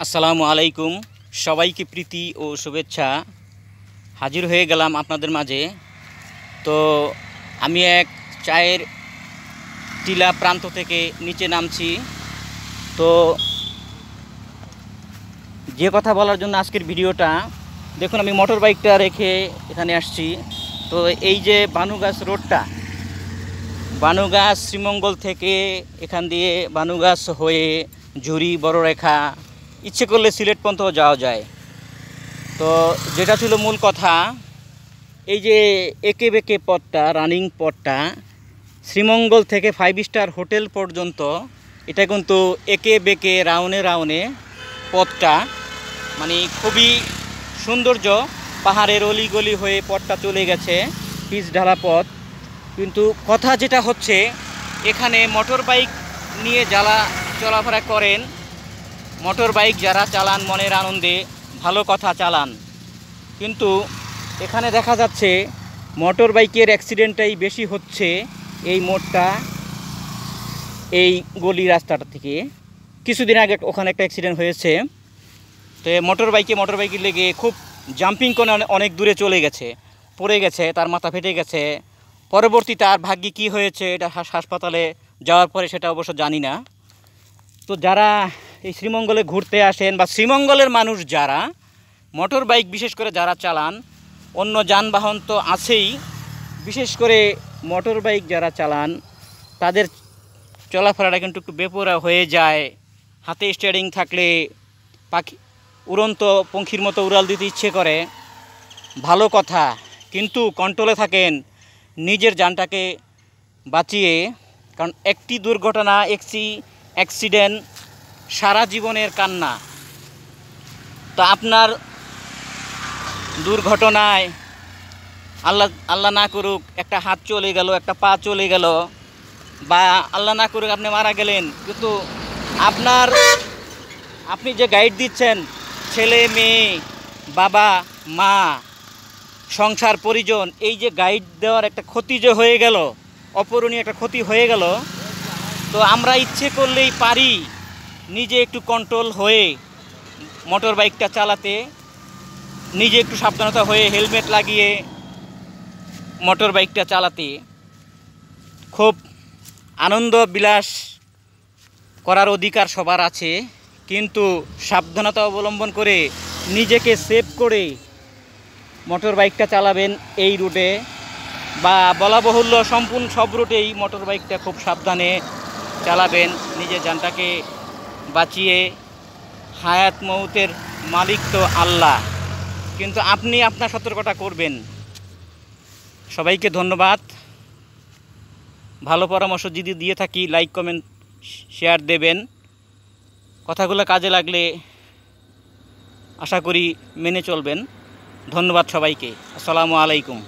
আসসালামু আলাইকুম। সবাইকে প্রীতি ও শুভেচ্ছা। হাজির হয়ে গেলাম আপনাদের মাঝে। তো আমি এক চায়ের টিলা প্রান্ত থেকে নিচে নামছি। তো যে কথা বলার জন্য আজকের ভিডিওটা, দেখুন আমি মোটর বাইকটা রেখে এখানে আসছি। তো এই যে বানুগাছ রোডটা, বানুগাছ শ্রীমঙ্গল থেকে এখান দিয়ে বানুগাছ হয়ে ঝুরি বড়রেখা, ইচ্ছে করলে সিলেট পর্যন্ত যাওয়া যায়। তো যেটা ছিল মূল কথা, এই যে একে বেঁকে পথটা, রানিং পথটা শ্রীমঙ্গল থেকে 5 স্টার হোটেল পর্যন্ত, এটা কিন্তু একে বেঁকে রাউনে রাউনে পথটা, মানে খুবই সৌন্দর্য। পাহাড়ের অলিগলি হয়ে পথটা চলে গেছে, পিচ ঢালা পথ। কিন্তু কথা যেটা হচ্ছে, এখানে মোটর বাইক নিয়ে যারা চলাফেরা করেন, মোটর বাইক যারা চালান মনের আনন্দে, ভালো কথা চালান। কিন্তু এখানে দেখা যাচ্ছে মোটর বাইকের অ্যাক্সিডেন্টটাই বেশি হচ্ছে এই মোড়টা, এই গলি রাস্তাটা থেকে। কিছুদিন আগে ওখানে একটা অ্যাক্সিডেন্ট হয়েছে। তো মোটর বাইকে লেগে খুব জাম্পিং করে অনেক দূরে চলে গেছে, পড়ে গেছে, তার মাথা ফেটে গেছে। পরবর্তী তার ভাগ্যে কী হয়েছে, এটা হাসপাতালে যাওয়ার পরে সেটা অবশ্য জানি না। তো যারা এই শ্রীমঙ্গলে ঘুরতে আসেন বা শ্রীমঙ্গলের মানুষ যারা মোটর বাইক বিশেষ করে যারা চালান, অন্য যানবাহন তো আছেই, বিশেষ করে মোটর বাইক যারা চালান তাদের চলাফেরাটা কিন্তু একটু বেপরোয়া হয়ে যায়। হাতে স্টিয়ারিং থাকলে পাখি উড়ন্ত পঙ্খির মতো উড়াল দিতে ইচ্ছে করে, ভালো কথা। কিন্তু কন্ট্রোলে থাকেন, নিজের জানটাকে বাঁচিয়ে। কারণ একটি দুর্ঘটনা, অ্যাক্সিডেন্ট সারা জীবনের কান্না। তা আপনার দুর্ঘটনায় আল্লাহ না করুক একটা হাত চলে গেল, একটা পা চলে গেল, বা আল্লাহ না করুক আপনি মারা গেলেন, কিন্তু আপনি যে গাইড দিচ্ছেন ছেলে মেয়ে, বাবা মা, সংসার পরিজন, এই যে গাইড দেওয়ার একটা ক্ষতি যে হয়ে গেল, অপূরণীয় একটা ক্ষতি হয়ে গেল। তো আমরা ইচ্ছে করলেই পারি নিজে একটু কন্ট্রোল হয়ে মোটর বাইকটা চালাতে, নিজে একটু সাবধানতা হয়ে হেলমেট লাগিয়ে মোটর বাইকটা চালাতে। খুব আনন্দ বিলাস করার অধিকার সবার আছে, কিন্তু সাবধানতা অবলম্বন করে নিজেকে সেভ করে মোটর বাইকটা চালাবেন এই রুটে। বা বলা বাহুল্য, সম্পূর্ণ সব রুটেই মোটর বাইকটা খুব সাবধানে চালাবেন, নিজের জানটাকে বাঁচিয়ে। হায়াত মৌতের মালিক তো আল্লাহ, কিন্তু আপনি আপনার সতর্কতা করবেন। সবাইকে ধন্যবাদ। ভালো পরামর্শ যদি দিয়ে থাকি, লাইক কমেন্ট শেয়ার দেবেন। কথাগুলো কাজে লাগলে আশা করি মেনে চলবেন। ধন্যবাদ সবাইকে। আসসালামু আলাইকুম।